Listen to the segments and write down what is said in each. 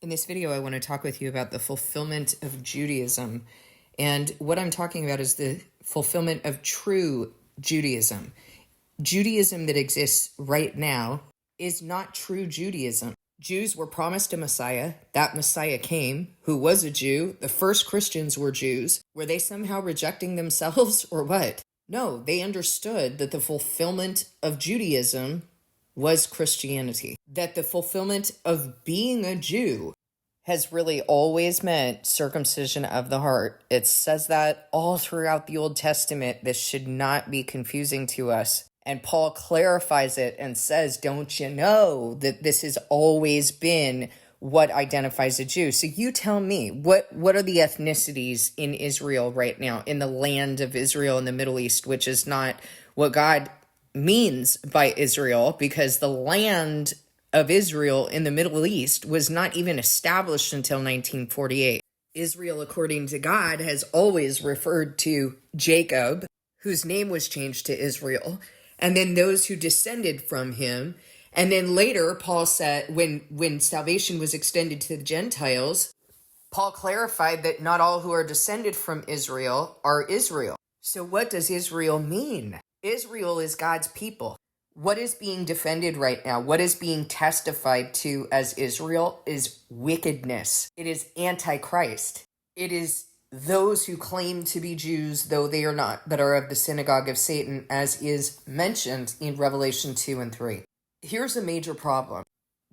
In this video, I want to talk with you about the fulfillment of Judaism. And what I'm talking about is the fulfillment of true Judaism. Judaism that exists right now is not true Judaism. Jews were promised a Messiah. That Messiah came, who was a Jew. The first Christians were Jews. Were they somehow rejecting themselves or what? No, they understood that the fulfillment of Judaism was Christianity. That the fulfillment of being a Jew has really always meant circumcision of the heart. It says that all throughout the Old Testament. This should not be confusing to us. And Paul clarifies it and says, don't you know that this has always been what identifies a Jew? So you tell me, what are the ethnicities in Israel right now, in the land of Israel in the Middle East, which is not what God means by Israel, because the land of Israel in the Middle East was not even established until 1948. Israel, according to God, has always referred to Jacob, whose name was changed to Israel, and then those who descended from him. And then later, Paul said, when salvation was extended to the Gentiles, Paul clarified that not all who are descended from Israel are Israel. So what does Israel mean? Israel is God's people. What is being defended right now, what is being testified to as Israel, is wickedness. It is Antichrist. It is those who claim to be Jews, though they are not, that are of the synagogue of Satan, as is mentioned in Revelation 2 and 3. Here's a major problem.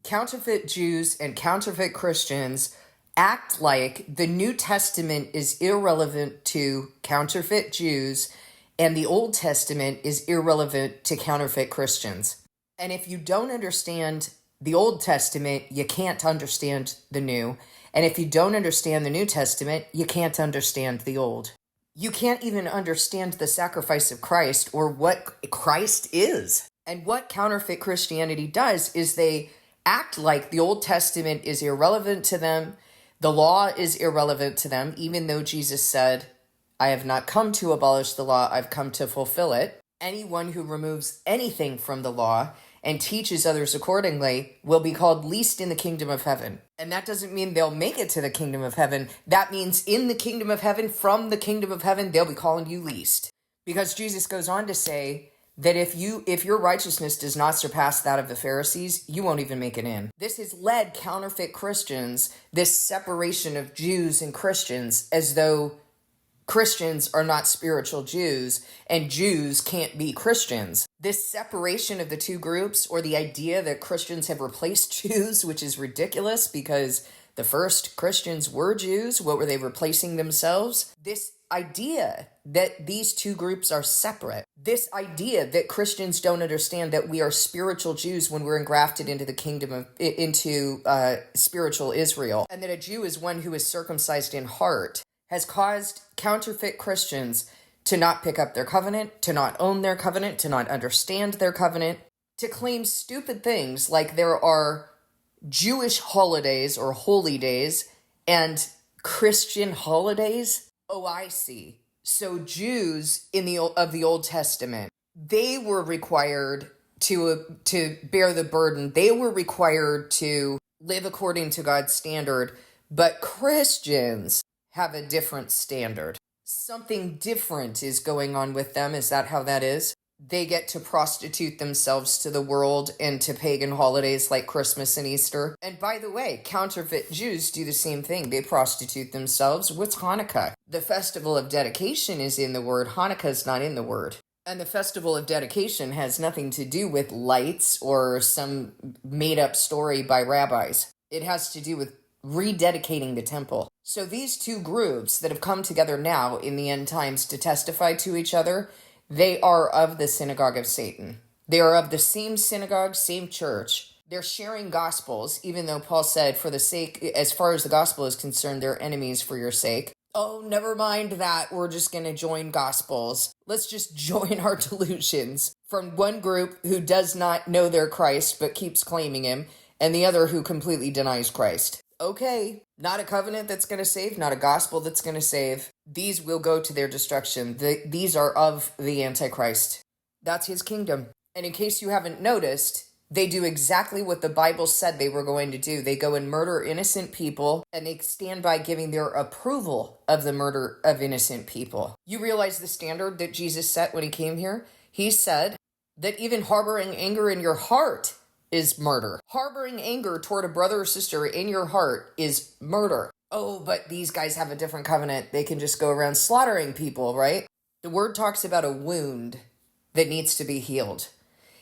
Counterfeit Jews and counterfeit Christians act like the New Testament is irrelevant to counterfeit Jews and the Old Testament is irrelevant to counterfeit Christians. And if you don't understand the Old Testament, you can't understand the New. And if you don't understand the New Testament, you can't understand the Old. You can't even understand the sacrifice of Christ or what Christ is. And what counterfeit Christianity does is they act like the Old Testament is irrelevant to them. The law is irrelevant to them, even though Jesus said, I have not come to abolish the law, I've come to fulfill it. Anyone who removes anything from the law and teaches others accordingly will be called least in the kingdom of heaven. And that doesn't mean they'll make it to the kingdom of heaven. That means in the kingdom of heaven, from the kingdom of heaven, they'll be calling you least. Because Jesus goes on to say that if your righteousness does not surpass that of the Pharisees, you won't even make it in. This has led counterfeit Christians, this separation of Jews and Christians, as though Christians are not spiritual Jews, and Jews can't be Christians. This separation of the two groups, or the idea that Christians have replaced Jews, which is ridiculous because the first Christians were Jews. What were they replacing themselves? This idea that these two groups are separate. This idea that Christians don't understand that we are spiritual Jews when we're engrafted into the kingdom of, into spiritual Israel, and that a Jew is one who is circumcised in heart, has caused counterfeit Christians to not pick up their covenant, to not own their covenant, to not understand their covenant, to claim stupid things like there are Jewish holidays or holy days and Christian holidays. Oh, I see. So Jews of the Old Testament, they were required to bear the burden. They were required to live according to God's standard, but Christians have a different standard. Something different is going on with them. Is that how that is? They get to prostitute themselves to the world and to pagan holidays like Christmas and Easter. And by the way, counterfeit Jews do the same thing. They prostitute themselves. What's Hanukkah? The festival of dedication is in the word. Hanukkah is not in the word. And the festival of dedication has nothing to do with lights or some made-up story by rabbis. It has to do with rededicating the temple. So these two groups that have come together now in the end times to testify to each other, they are of the synagogue of Satan. They are of the same synagogue, same church. They're sharing gospels, even though Paul said, for the sake, as far as the gospel is concerned, they're enemies for your sake. Oh, never mind that. We're just going to join gospels. Let's just join our delusions from one group who does not know their Christ but keeps claiming him, and the other who completely denies Christ. Okay, not a covenant that's going to save, not a gospel that's going to save. These will go to their destruction. These are of the Antichrist. That's his kingdom. And in case you haven't noticed, They do exactly what the Bible said they were going to do. They go and murder innocent people, and they stand by giving their approval of the murder of innocent people. You realize the standard that Jesus set when he came here? He said that even harboring anger in your heart is murder. Harboring anger toward a brother or sister in your heart is murder. Oh, but these guys have a different covenant. They can just go around slaughtering people, right? The word talks about a wound that needs to be healed.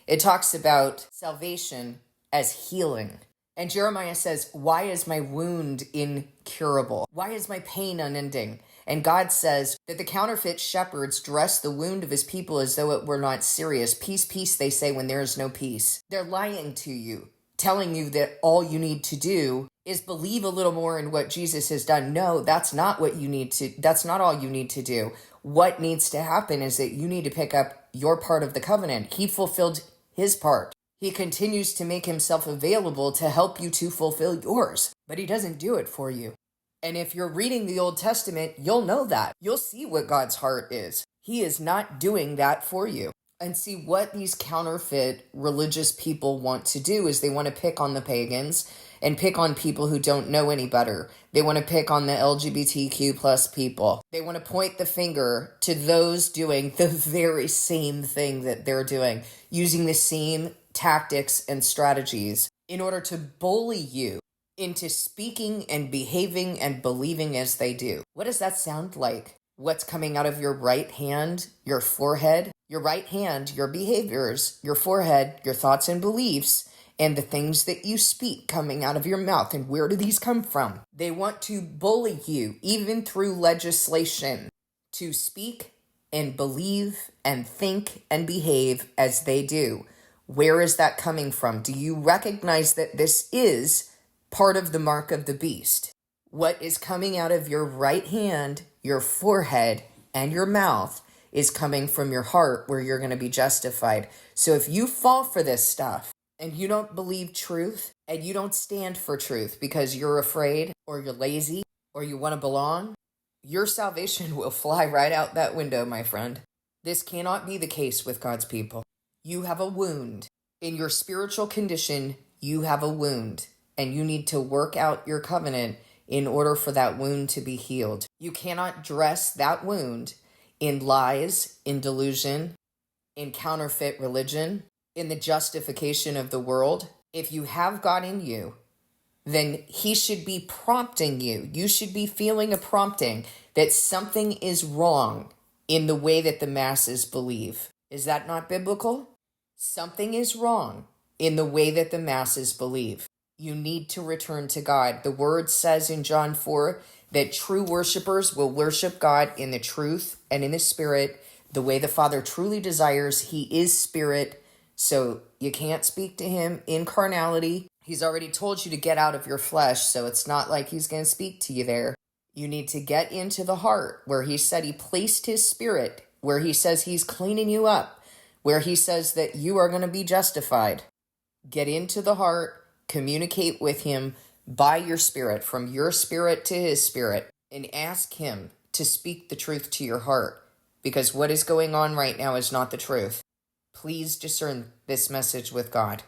It talks about salvation as healing. And Jeremiah says, why is my wound incurable? Why is my pain unending? And God says that the counterfeit shepherds dress the wound of his people as though it were not serious. Peace, peace, they say when there is no peace. They're lying to you, telling you that all you need to do is believe a little more in what Jesus has done. No, that's not what you need to, that's not all you need to do. What needs to happen is that you need to pick up your part of the covenant. He fulfilled his part. He continues to make himself available to help you to fulfill yours, but he doesn't do it for you. And if you're reading the Old Testament, you'll know that. You'll see what God's heart is. He is not doing that for you. And see, what these counterfeit religious people want to do is they want to pick on the pagans and pick on people who don't know any better. They want to pick on the LGBTQ plus people. They want to point the finger to those doing the very same thing that they're doing, using the same tactics and strategies in order to bully you into speaking and behaving and believing as they do. What does that sound like? What's coming out of your right hand, your forehead, your right hand, your behaviors, your forehead, your thoughts and beliefs, and the things that you speak coming out of your mouth. And where do these come from? They want to bully you, even through legislation, to speak and believe and think and behave as they do. Where is that coming from? Do you recognize that this is part of the mark of the beast? What is coming out of your right hand, your forehead, and your mouth is coming from your heart, where you're going to be justified. So if you fall for this stuff and you don't believe truth and you don't stand for truth because you're afraid or you're lazy or you want to belong, your salvation will fly right out that window, my friend. This cannot be the case with God's people. You have a wound. In your spiritual condition, you have a wound, and you need to work out your covenant in order for that wound to be healed. You cannot dress that wound in lies, in delusion, in counterfeit religion, in the justification of the world. If you have God in you, then he should be prompting you. You should be feeling a prompting that something is wrong in the way that the masses believe. Is that not biblical? Something is wrong in the way that the masses believe. You need to return to God. The word says in John 4 that true worshipers will worship God in the truth and in the spirit, the way the Father truly desires. He is spirit, so you can't speak to him in carnality. He's already told you to get out of your flesh, so it's not like he's going to speak to you there. You need to get into the heart, where he said he placed his spirit, where he says he's cleaning you up, where he says that you are going to be justified. Get into the heart. Communicate with him by your spirit, from your spirit to his spirit, and ask him to speak the truth to your heart, because what is going on right now is not the truth. Please discern this message with God.